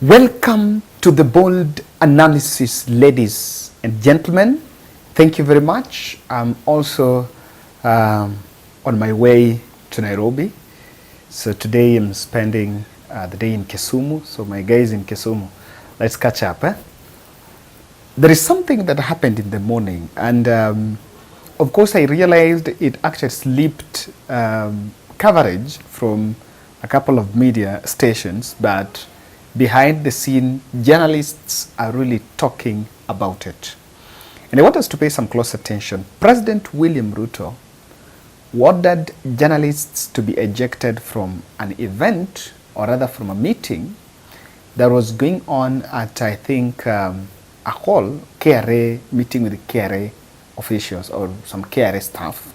Welcome to the bold analysis, ladies and gentlemen. Thank you very much. I'm also on my way to Nairobi. So today I'm spending the day in Kisumu. So my guys in Kisumu, let's catch up. There is something that happened in the morning, and of course I realized it actually slipped coverage from a couple of media stations, but behind the scene, journalists are really talking about it. And I want us to pay some close attention. President William Ruto ordered journalists to be ejected from an event, or rather from a meeting that was going on at, I think, a hall, KRA, meeting with the KRA officials or some KRA staff.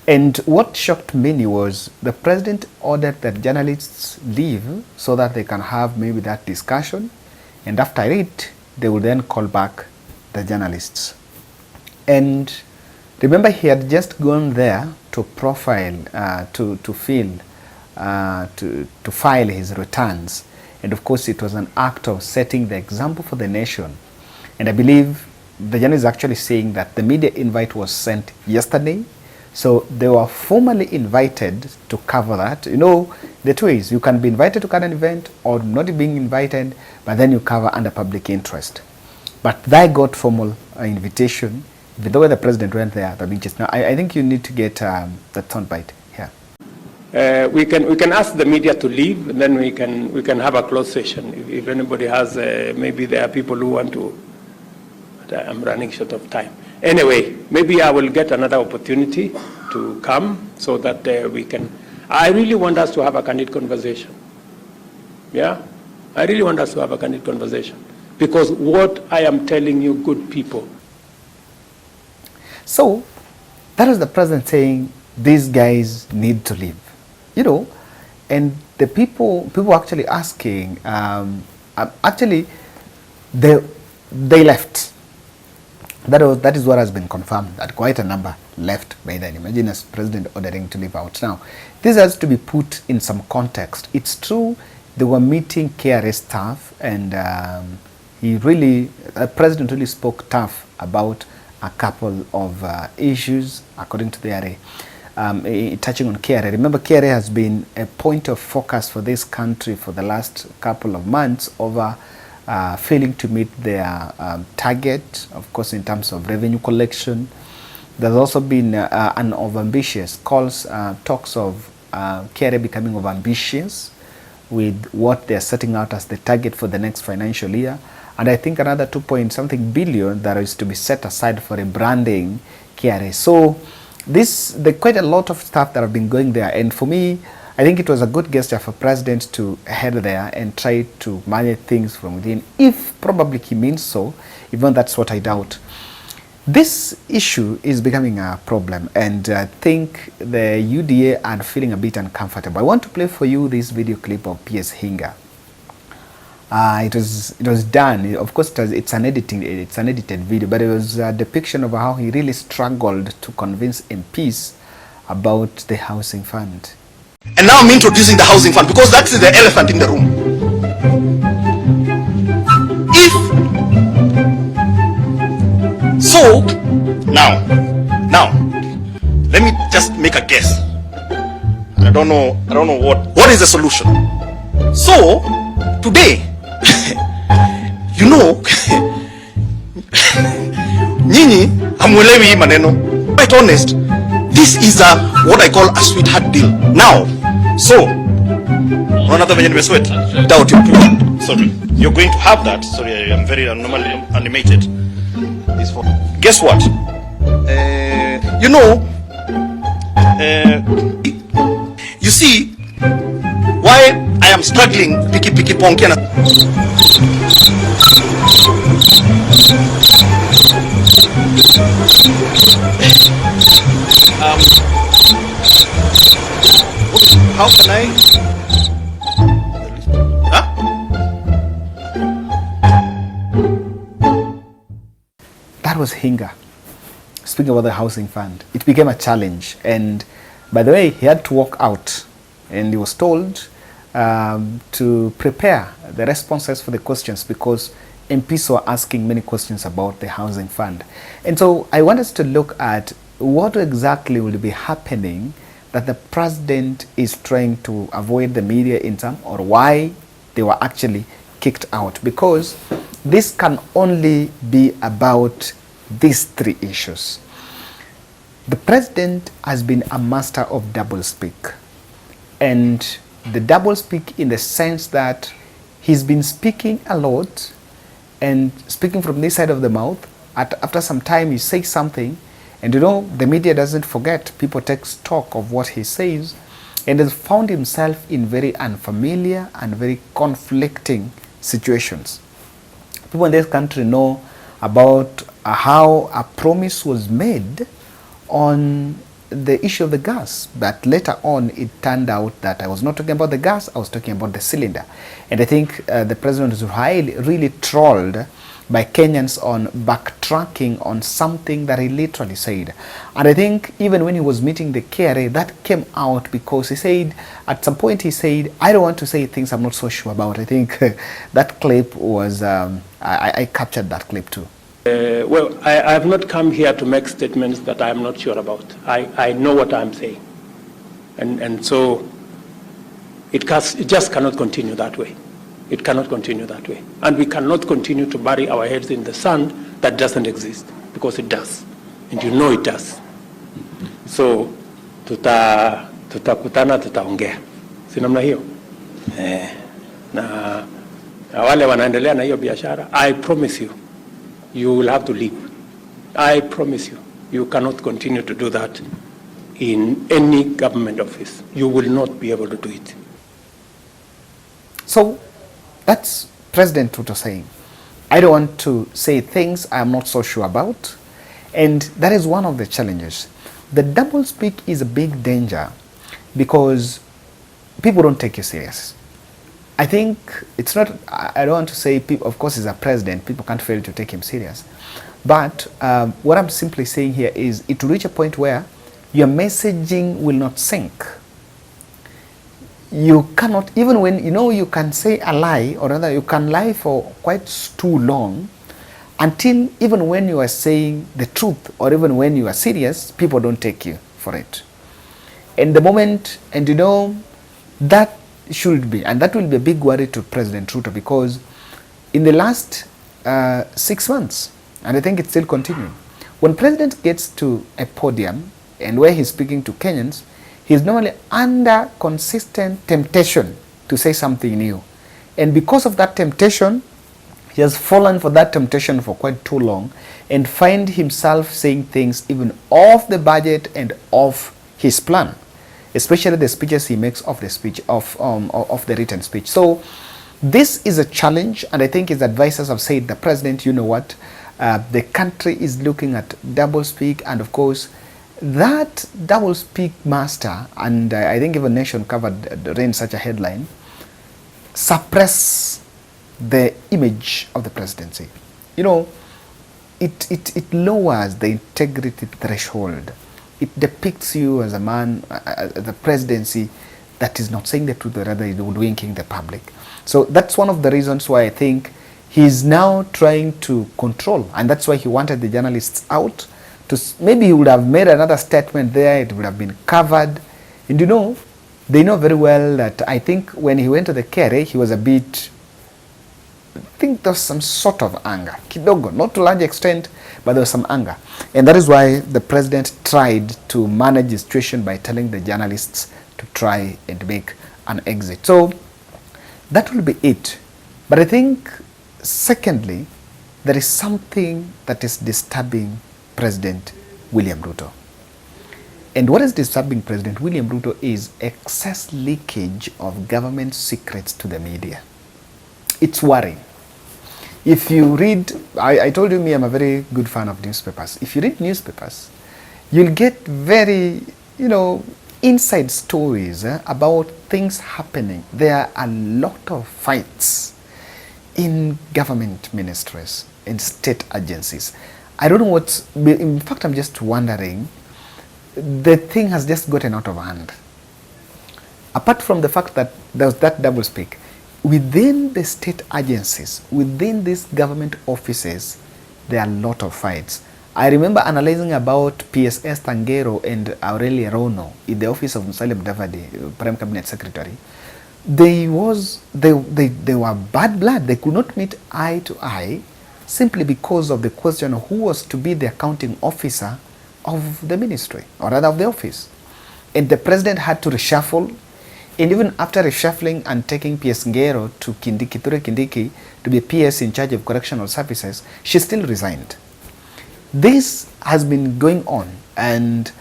And what shocked many was the president ordered that journalists leave so that they can have maybe that discussion, and after it, they will then call back the journalists. And remember, he had just gone there to profile, to file his returns. And of course, it was an act of setting the example for the nation. And I believe the journalist is actually saying that the media invite was sent yesterday. So they were formally invited to cover that. You know, the two ways, you can be invited to an event or not being invited, but then you cover under public interest. But they got formal invitation. Even though the president went there, now I think you need to get the soundbite here. We can ask the media to leave, and then we can have a closed session. If anybody has, maybe there are people who want to. But I'm running short of time. Anyway, maybe I will get another opportunity to come so that we can. I really want us to have a candid conversation. Yeah? I really want us to have a candid conversation. Because what I am telling you, good people. So, that was the president saying, these guys need to leave. You know, and the people actually asking, actually, they left. That is what has been confirmed, that quite a number left by then. Imagine as president ordering to leave out. Now, this has to be put in some context. It's true, they were meeting KRA staff, and the president really spoke tough about a couple of issues, according to the RA, touching on KRA. Remember, KRA has been a point of focus for this country for the last couple of months over failing to meet their target, of course, in terms of revenue collection. There's also been an overambitious talks of KRA becoming overambitious with what they're setting out as the target for the next financial year. And I think another 2-point-something billion that is to be set aside for rebranding KRA. So there's quite a lot of stuff that have been going there. And for me, I think it was a good gesture for president to head there and try to manage things from within, if probably he means so, even that's what I doubt. This issue is becoming a problem, and I think the UDA are feeling a bit uncomfortable. I want to play for you this video clip of PS Hinga. It was done, of course it's an edited video, but it was a depiction of how he really struggled to convince MPs about the housing fund. And now I'm introducing the housing fund because that's the elephant in the room. Now, let me just make a guess. I don't know what is the solution. So, today, you know, nyinyi hamuelewi hii maneno. Quite honest, this is what I call a sweetheart deal. Now, so, another venye nimesweat. Doubt you. Sorry, you're going to have that. Sorry, I'm very normally animated. This for. Guess what? You know, you see why I am struggling. Piki ponkiana. How can I? Huh? That was Hinga speaking about the housing fund. It became a challenge, and by the way, he had to walk out, and he was told to prepare the responses for the questions, because MPs were asking many questions about the housing fund. And so I want us to look at what exactly will be happening that the president is trying to avoid the media in some, or why they were actually kicked out, because this can only be about these three issues. The president has been a master of doublespeak, and the doublespeak in the sense that he's been speaking a lot and speaking from this side of the mouth. After some time, he says something, and the media doesn't forget. People take stock of what he says, and has found himself in very unfamiliar and very conflicting situations. People in this country know about how a promise was made on the issue of the gas, but later on it turned out that I was not talking about the gas, I was talking about the cylinder. And I think the president was really trolled by Kenyans on backtracking on something that he literally said. And I think even when he was meeting the KRA, that came out because he said, at some point he said, I don't want to say things I'm not so sure about. I think that clip was, I captured that clip too. Well, I have not come here to make statements that I am not sure about. I know what I'm saying. And so it just cannot continue that way. It cannot continue that way. And we cannot continue to bury our heads in the sand that doesn't exist, because it does. And you know it does. So, tutakutana tutaongea. Si namna hiyo? Na wale wanaendelea na hiyo biashara, I promise you, you will have to leave. I promise you, you cannot continue to do that in any government office. You will not be able to do it. So, that's President Ruto saying, I don't want to say things I'm not so sure about. And that is one of the challenges. The doublespeak is a big danger because people don't take you serious. I think it's not, I don't want to say, people, of course he's a president, people can't fail to take him serious. But what I'm simply saying here is it will reach a point where your messaging will not sink. You cannot, even when, you can say a lie, or rather you can lie for quite too long, until even when you are saying the truth, or even when you are serious, people don't take you for it. And the moment, and that should be, and that will be a big worry to President Ruto, because in the last 6 months, and I think it's still continuing, when President gets to a podium and where he's speaking to Kenyans, he's normally under consistent temptation to say something new. And because of that temptation, he has fallen for that temptation for quite too long, and find himself saying things even off the budget and off his plan, especially the speeches he makes of the speech, of the written speech. So this is a challenge, and I think his advisors have said, the president, you know what, the country is looking at doublespeak, and of course, that doublespeak master, and I think even Nation covered in such a headline, suppress the image of the presidency. It lowers the integrity threshold. It depicts you as a man, the presidency that is not saying the truth, or rather is hoodwinking the public. So that's one of the reasons why I think he's now trying to control, and that's why he wanted the journalists out. Maybe he would have made another statement there, it would have been covered. And they know very well that I think when he went to the KRA, he was a bit, I think there was some sort of anger. Kidogo, not to a large extent, but there was some anger. And that is why the president tried to manage the situation by telling the journalists to try and make an exit. So that will be it. But I think, secondly, there is something that is disturbing President William Ruto. And what is disturbing President William Ruto is excess leakage of government secrets to the media. It's worrying. If you read, I told you I'm a very good fan of newspapers. If you read newspapers, you'll get very, inside stories about things happening. There are a lot of fights in government ministries, in state agencies. I don't know in fact, I'm just wondering, the thing has just gotten out of hand. apart from the fact that there was that double speak, within the state agencies, within these government offices, there are a lot of fights. I remember analyzing about PSS Tangero and Aurelia Rono in the office of Musalia Mudavadi, Prime Cabinet Secretary. They were bad blood. They could not meet eye to eye simply because of the question of who was to be the accounting officer of the ministry, or rather of the office. And the president had to reshuffle. And even after reshuffling and taking PS Ngero to Kindiki to be PS in charge of correctional services, she still resigned. This has been going on, and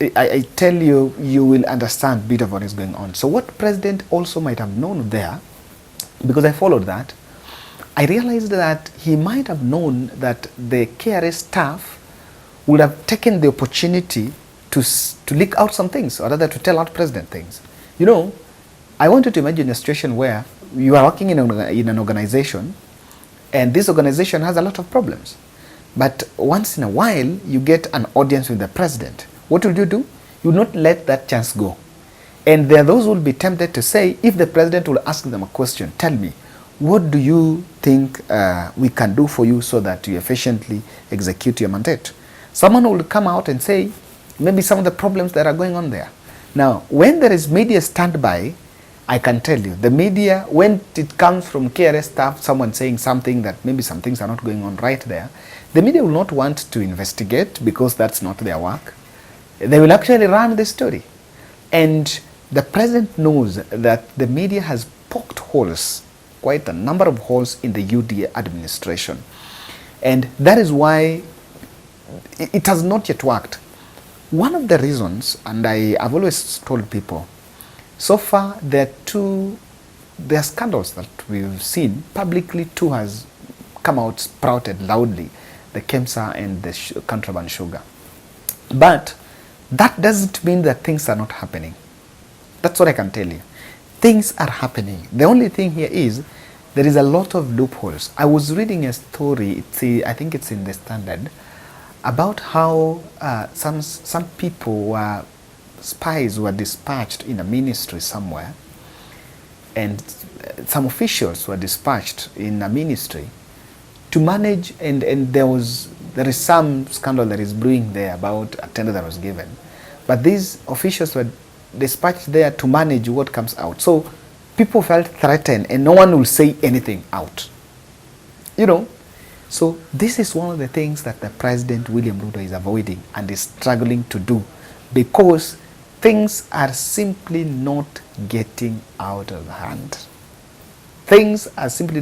I tell you, you will understand a bit of what is going on. So what president also might have known there, because I followed that, I realized that he might have known that the KRA staff would have taken the opportunity to leak out some things, or rather to tell out president things. You know, I want you to imagine a situation where you are working in an organization, and this organization has a lot of problems. But once in a while, you get an audience with the president. What will you do? You will not let that chance go. And there are those who will be tempted to say, if the president will ask them a question, tell me, what do you think we can do for you so that you efficiently execute your mandate? Someone will come out and say, maybe some of the problems that are going on there. Now, when there is media standby, I can tell you, the media, when it comes from KRS staff, someone saying something that maybe some things are not going on right there, the media will not want to investigate because that's not their work. They will actually run the story. And the president knows that the media has poked holes, quite a number of holes in the UDA administration. And that is why it has not yet worked. One of the reasons, and I've always told people, so far there are scandals that we've seen. Publicly, two has come out, sprouted loudly, the KEMSA and the contraband sugar. But that doesn't mean that things are not happening. That's what I can tell you. Things are happening. The only thing here is there is a lot of loopholes. I was reading a story, I think it's in the Standard, about how some people spies were dispatched in a ministry somewhere, and some officials were dispatched in a ministry to manage, and there is some scandal that is brewing there about a tender that was given. But these officials were dispatched there to manage what comes out. So people felt threatened, and no one will say anything out. You know, so this is one of the things that the President William Ruto is avoiding and is struggling to do, because things are simply not getting out of hand. Things are simply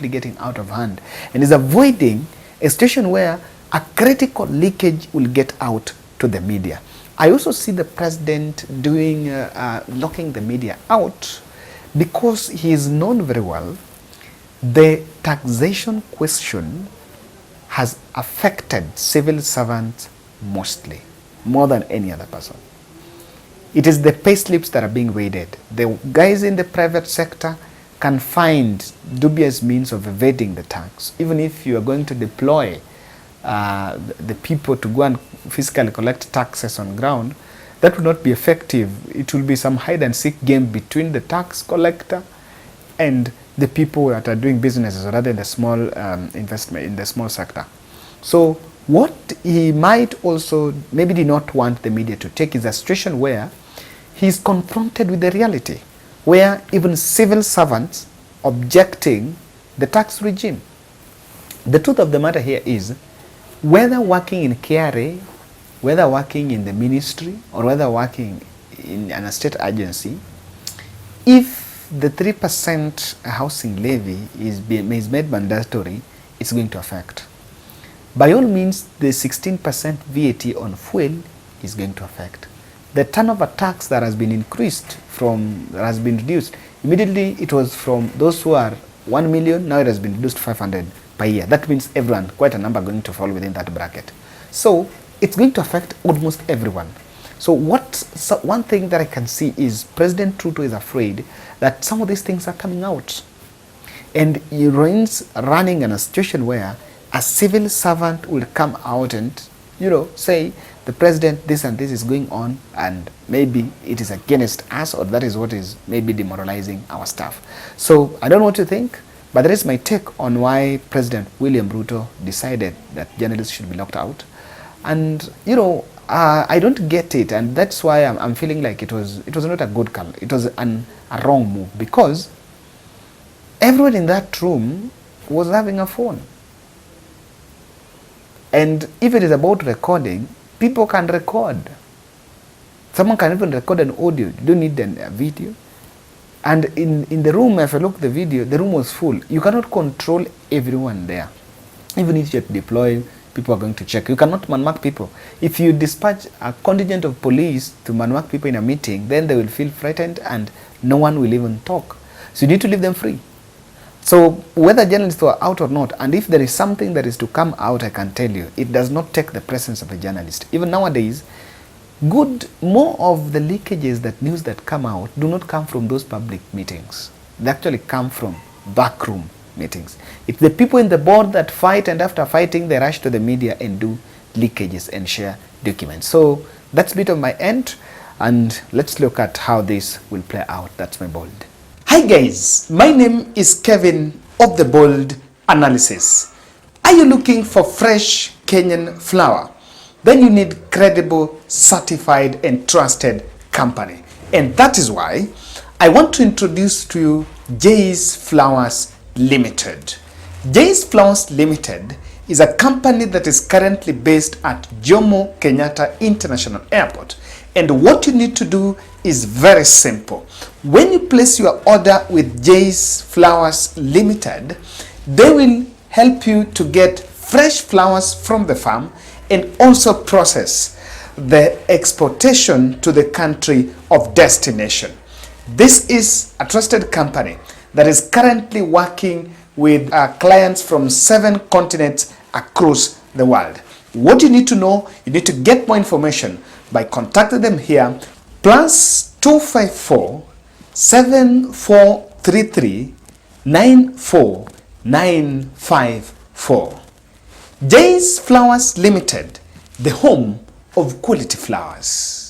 getting out of hand, and is avoiding a situation where a critical leakage will get out to the media. I also see the president doing locking the media out because he is known very well. The taxation question has affected civil servants mostly, more than any other person. It is the pay slips that are being raided. The guys in the private sector can find dubious means of evading the tax. Even if you are going to deploy the people to go and physically collect taxes on ground, that will not be effective. It will be some hide and seek game between the tax collector and the people that are doing businesses, or rather in the small investment, in the small sector. So what he might also maybe did not want the media to take is a situation where he's confronted with the reality, where even civil servants objecting the tax regime. The truth of the matter here is, whether working in KRA, whether working in the ministry, or whether working in an state agency, if the 3% housing levy is made mandatory, it's going to affect. By all means, the 16% VAT on fuel is going to affect. The turnover tax that has been reduced. Immediately it was from those who are 1 million, now it has been reduced to 500 per year. That means everyone, quite a number, going to fall within that bracket. So it's going to affect almost everyone. So one thing that I can see is President Ruto is afraid that some of these things are coming out. And he runs running in a situation where a civil servant will come out and, say the president, this and this is going on, and maybe it is against us, or that is what is maybe demoralizing our staff. So I don't know what you think, but that is my take on why President William Ruto decided that journalists should be locked out. And you know, I don't get it, and that's why I'm feeling like it was not a good call. It was a wrong move, because everyone in that room was having a phone. And if it is about recording, people can record. Someone can even record an audio. You don't need a video. And in the room, if I look at the video, the room was full. You cannot control everyone there. Even if you're deployed, people are going to check. You cannot man-mark people. If you dispatch a contingent of police to man-mark people in a meeting, then they will feel frightened and no one will even talk. So you need to leave them free. So whether journalists were out or not, and if there is something that is to come out, I can tell you, it does not take the presence of a journalist. Even nowadays, more of the leakages, that news that come out, do not come from those public meetings. They actually come from backroom meetings. It's the people in the board that fight, and after fighting, they rush to the media and do leakages and share documents. So that's a bit of my end, and let's look at how this will play out. That's my bold. Hi guys, my name is Kevin of the Bold Analysis. Are you looking for fresh Kenyan flour? Then you need credible, certified and trusted company. And that is why I want to introduce to you Jay's Flowers Limited. Jay's Flowers Limited is a company that is currently based at Jomo Kenyatta International Airport. And what you need to do is very simple. When you place your order with Jay's Flowers Limited, they will help you to get fresh flowers from the farm and also process the exportation to the country of destination. This is a trusted company that is currently working with clients from 7 continents across the world. What you need to know, you need to get more information by contacting them here, +254 7433 94954. Jay's Flowers Limited, the home of quality flowers.